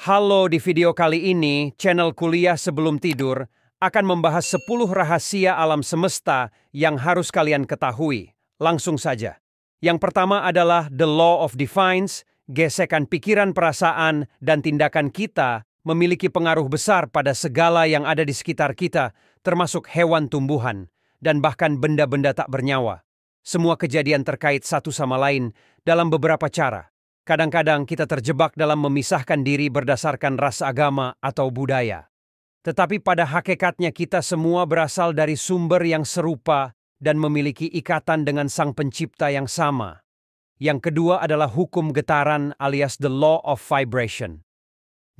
Halo, di video kali ini, channel Kuliah Sebelum Tidur akan membahas 10 rahasia alam semesta yang harus kalian ketahui. Langsung saja. Yang pertama adalah The Law of Defiance, gesekan pikiran, perasaan, dan tindakan kita memiliki pengaruh besar pada segala yang ada di sekitar kita, termasuk hewan, tumbuhan, dan bahkan benda-benda tak bernyawa. Semua kejadian terkait satu sama lain dalam beberapa cara. Kadang-kadang kita terjebak dalam memisahkan diri berdasarkan ras, agama, atau budaya. Tetapi pada hakikatnya kita semua berasal dari sumber yang serupa dan memiliki ikatan dengan Sang Pencipta yang sama. Yang kedua adalah hukum getaran alias the law of vibration.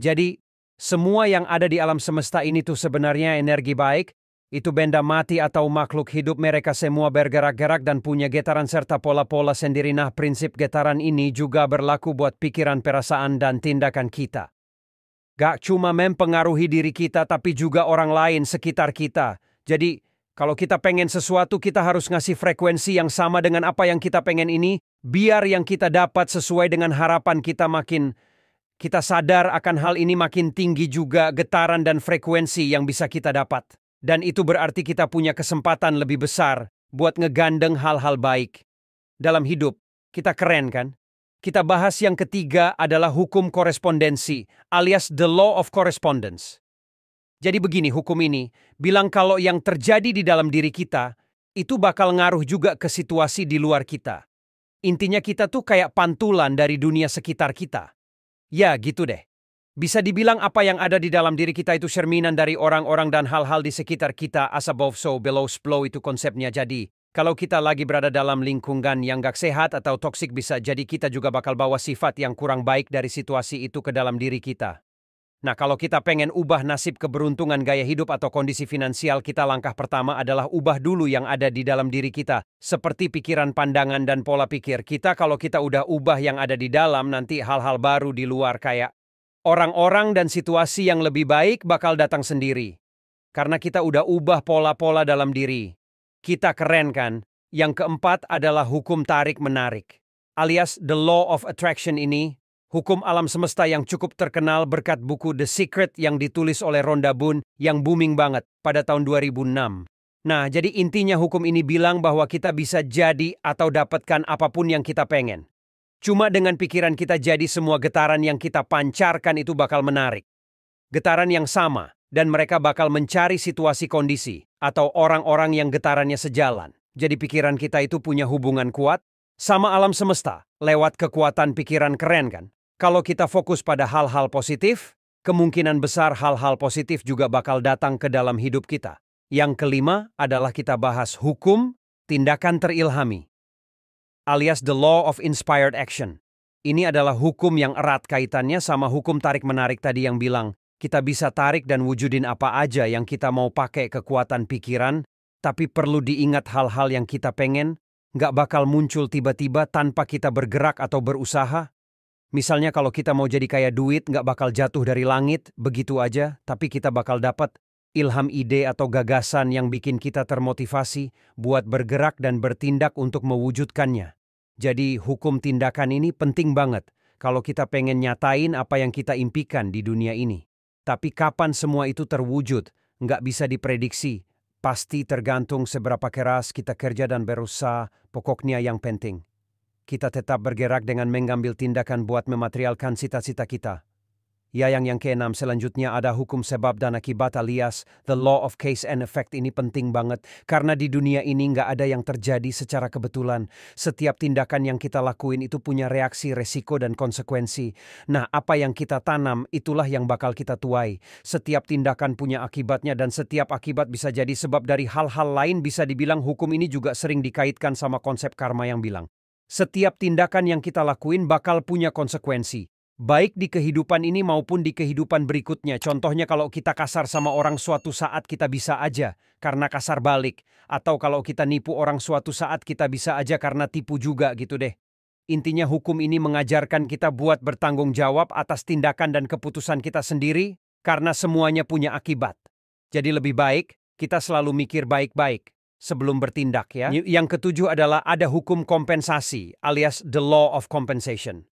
Jadi, semua yang ada di alam semesta ini tuh sebenarnya energi baik. Itu benda mati atau makhluk hidup, mereka semua bergerak-gerak dan punya getaran serta pola-pola sendiri. Nah, prinsip getaran ini juga berlaku buat pikiran, perasaan, dan tindakan kita. Gak cuma mempengaruhi diri kita, tapi juga orang lain sekitar kita. Jadi, kalau kita pengen sesuatu, kita harus ngasih frekuensi yang sama dengan apa yang kita pengen ini, biar yang kita dapat sesuai dengan harapan kita. Makin kita sadar akan hal ini, makin tinggi juga getaran dan frekuensi yang bisa kita dapat. Dan itu berarti kita punya kesempatan lebih besar buat ngegandeng hal-hal baik. Dalam hidup, kita keren kan? Kita bahas yang ketiga adalah hukum korespondensi, alias the law of correspondence. Jadi begini, hukum ini bilang kalau yang terjadi di dalam diri kita, itu bakal ngaruh juga ke situasi di luar kita. Intinya kita tuh kayak pantulan dari dunia sekitar kita. Ya gitu deh. Bisa dibilang apa yang ada di dalam diri kita itu cerminan dari orang-orang dan hal-hal di sekitar kita. As above so below below, itu konsepnya. Jadi, kalau kita lagi berada dalam lingkungan yang gak sehat atau toksik, bisa jadi kita juga bakal bawa sifat yang kurang baik dari situasi itu ke dalam diri kita. Nah, kalau kita pengen ubah nasib, keberuntungan, gaya hidup, atau kondisi finansial kita, langkah pertama adalah ubah dulu yang ada di dalam diri kita. Seperti pikiran, pandangan, dan pola pikir kita. Kalau kita udah ubah yang ada di dalam, nanti hal-hal baru di luar kayak orang-orang dan situasi yang lebih baik bakal datang sendiri. Karena kita udah ubah pola-pola dalam diri. Kita keren kan? Yang keempat adalah hukum tarik-menarik. Alias the law of attraction ini, hukum alam semesta yang cukup terkenal berkat buku The Secret yang ditulis oleh Rhonda Byrne yang booming banget pada tahun 2006. Nah, jadi intinya hukum ini bilang bahwa kita bisa jadi atau dapatkan apapun yang kita pengen. Cuma dengan pikiran kita, jadi semua getaran yang kita pancarkan itu bakal menarik getaran yang sama, dan mereka bakal mencari situasi, kondisi, atau orang-orang yang getarannya sejalan. Jadi pikiran kita itu punya hubungan kuat sama alam semesta lewat kekuatan pikiran. Keren kan? Kalau kita fokus pada hal-hal positif, kemungkinan besar hal-hal positif juga bakal datang ke dalam hidup kita. Yang kelima adalah kita bahas hukum tindakan terilhami, alias the law of inspired action. Ini adalah hukum yang erat kaitannya sama hukum tarik-menarik tadi yang bilang kita bisa tarik dan wujudin apa aja yang kita mau pakai kekuatan pikiran, tapi perlu diingat hal-hal yang kita pengen nggak bakal muncul tiba-tiba tanpa kita bergerak atau berusaha. Misalnya kalau kita mau jadi kaya, duit nggak bakal jatuh dari langit begitu aja, tapi kita bakal dapat ilham, ide, atau gagasan yang bikin kita termotivasi buat bergerak dan bertindak untuk mewujudkannya. Jadi hukum tindakan ini penting banget kalau kita pengen nyatain apa yang kita impikan di dunia ini. Tapi kapan semua itu terwujud, nggak bisa diprediksi. Pasti tergantung seberapa keras kita kerja dan berusaha. Pokoknya yang penting, kita tetap bergerak dengan mengambil tindakan buat mematerialkan cita-cita kita. Ya, yang keenam selanjutnya ada hukum sebab dan akibat alias the law of cause and effect. Ini penting banget karena di dunia ini nggak ada yang terjadi secara kebetulan. Setiap tindakan yang kita lakuin itu punya reaksi, resiko, dan konsekuensi. Nah, apa yang kita tanam itulah yang bakal kita tuai. Setiap tindakan punya akibatnya dan setiap akibat bisa jadi sebab dari hal-hal lain. Bisa dibilang hukum ini juga sering dikaitkan sama konsep karma yang bilang setiap tindakan yang kita lakuin bakal punya konsekuensi. Baik di kehidupan ini maupun di kehidupan berikutnya. Contohnya kalau kita kasar sama orang, suatu saat kita bisa aja karena kasar balik. Atau kalau kita nipu orang, suatu saat kita bisa aja karena tipu juga gitu deh. Intinya hukum ini mengajarkan kita buat bertanggung jawab atas tindakan dan keputusan kita sendiri karena semuanya punya akibat. Jadi lebih baik kita selalu mikir baik-baik sebelum bertindak ya. Yang ketujuh adalah ada hukum kompensasi alias the law of compensation.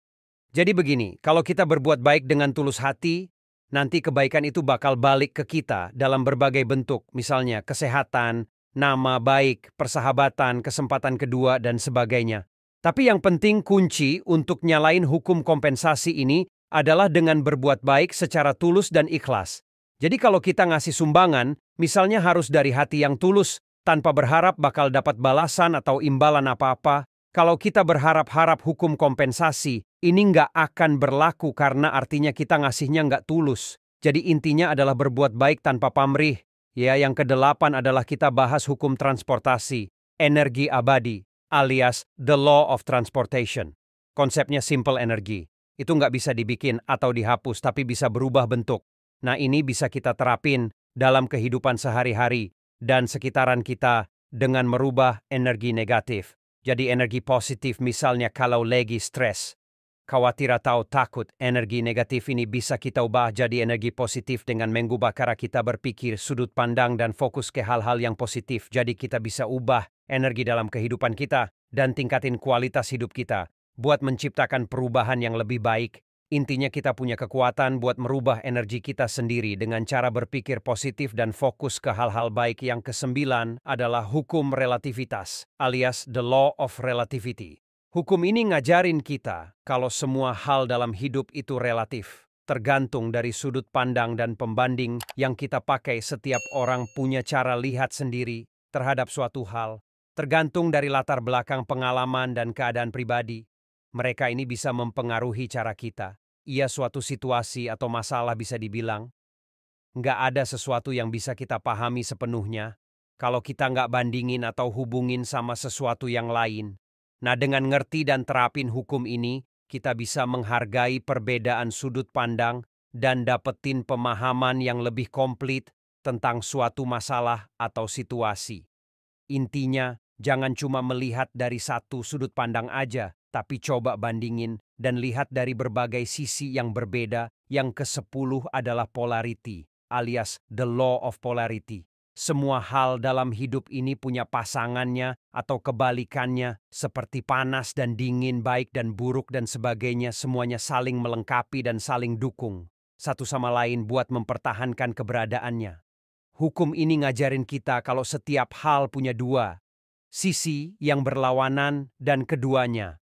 Jadi begini, kalau kita berbuat baik dengan tulus hati, nanti kebaikan itu bakal balik ke kita dalam berbagai bentuk, misalnya kesehatan, nama baik, persahabatan, kesempatan kedua, dan sebagainya. Tapi yang penting kunci untuk nyalain hukum kompensasi ini adalah dengan berbuat baik secara tulus dan ikhlas. Jadi kalau kita ngasih sumbangan, misalnya harus dari hati yang tulus, tanpa berharap bakal dapat balasan atau imbalan apa-apa. Kalau kita berharap-harap hukum kompensasi, ini nggak akan berlaku karena artinya kita ngasihnya nggak tulus. Jadi intinya adalah berbuat baik tanpa pamrih. Ya, yang kedelapan adalah kita bahas hukum transportasi, energi abadi, alias the law of transportation. Konsepnya simple energi. Itu nggak bisa dibikin atau dihapus, tapi bisa berubah bentuk. Nah, ini bisa kita terapin dalam kehidupan sehari-hari dan sekitaran kita dengan merubah energi negatif. Jadi energi positif misalnya kalau lagi stres, khawatir atau takut, energi negatif ini bisa kita ubah jadi energi positif dengan mengubah cara kita berpikir, sudut pandang, dan fokus ke hal-hal yang positif. Jadi kita bisa ubah energi dalam kehidupan kita dan tingkatin kualitas hidup kita buat menciptakan perubahan yang lebih baik. Intinya kita punya kekuatan buat merubah energi kita sendiri dengan cara berpikir positif dan fokus ke hal-hal baik. Yang kesembilan adalah hukum relativitas, alias the law of relativity. Hukum ini ngajarin kita kalau semua hal dalam hidup itu relatif, tergantung dari sudut pandang dan pembanding yang kita pakai. Setiap orang punya cara lihat sendiri terhadap suatu hal, tergantung dari latar belakang pengalaman dan keadaan pribadi. Mereka ini bisa mempengaruhi cara kita. Ia suatu situasi atau masalah bisa dibilang. Nggak ada sesuatu yang bisa kita pahami sepenuhnya kalau kita nggak bandingin atau hubungin sama sesuatu yang lain. Nah, dengan ngerti dan terapin hukum ini, kita bisa menghargai perbedaan sudut pandang dan dapetin pemahaman yang lebih komplit tentang suatu masalah atau situasi. Intinya, jangan cuma melihat dari satu sudut pandang aja, tapi coba bandingin dan lihat dari berbagai sisi yang berbeda. Yang ke-10 adalah polarity, alias the law of polarity. Semua hal dalam hidup ini punya pasangannya atau kebalikannya, seperti panas dan dingin, baik dan buruk dan sebagainya. Semuanya saling melengkapi dan saling dukung satu sama lain buat mempertahankan keberadaannya. Hukum ini ngajarin kita kalau setiap hal punya dua sisi yang berlawanan dan keduanya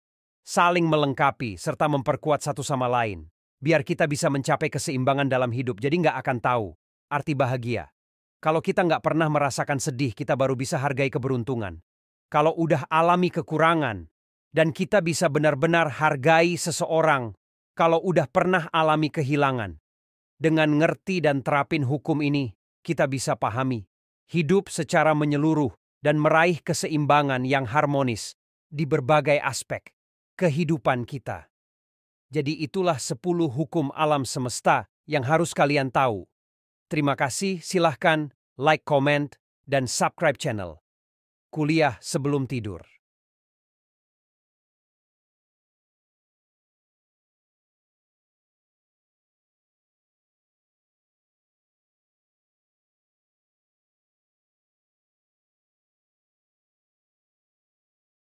saling melengkapi serta memperkuat satu sama lain. Biar kita bisa mencapai keseimbangan dalam hidup, jadi nggak akan tahu arti bahagia. Kalau kita nggak pernah merasakan sedih, kita baru bisa hargai keberuntungan. Kalau udah alami kekurangan, dan kita bisa benar-benar hargai seseorang kalau udah pernah alami kehilangan. Dengan ngerti dan terapin hukum ini, kita bisa pahami hidup secara menyeluruh dan meraih keseimbangan yang harmonis di berbagai aspek kehidupan kita. Jadi itulah 10 hukum alam semesta yang harus kalian tahu. Terima kasih, silahkan like, comment, dan subscribe channel Kuliah Sebelum Tidur.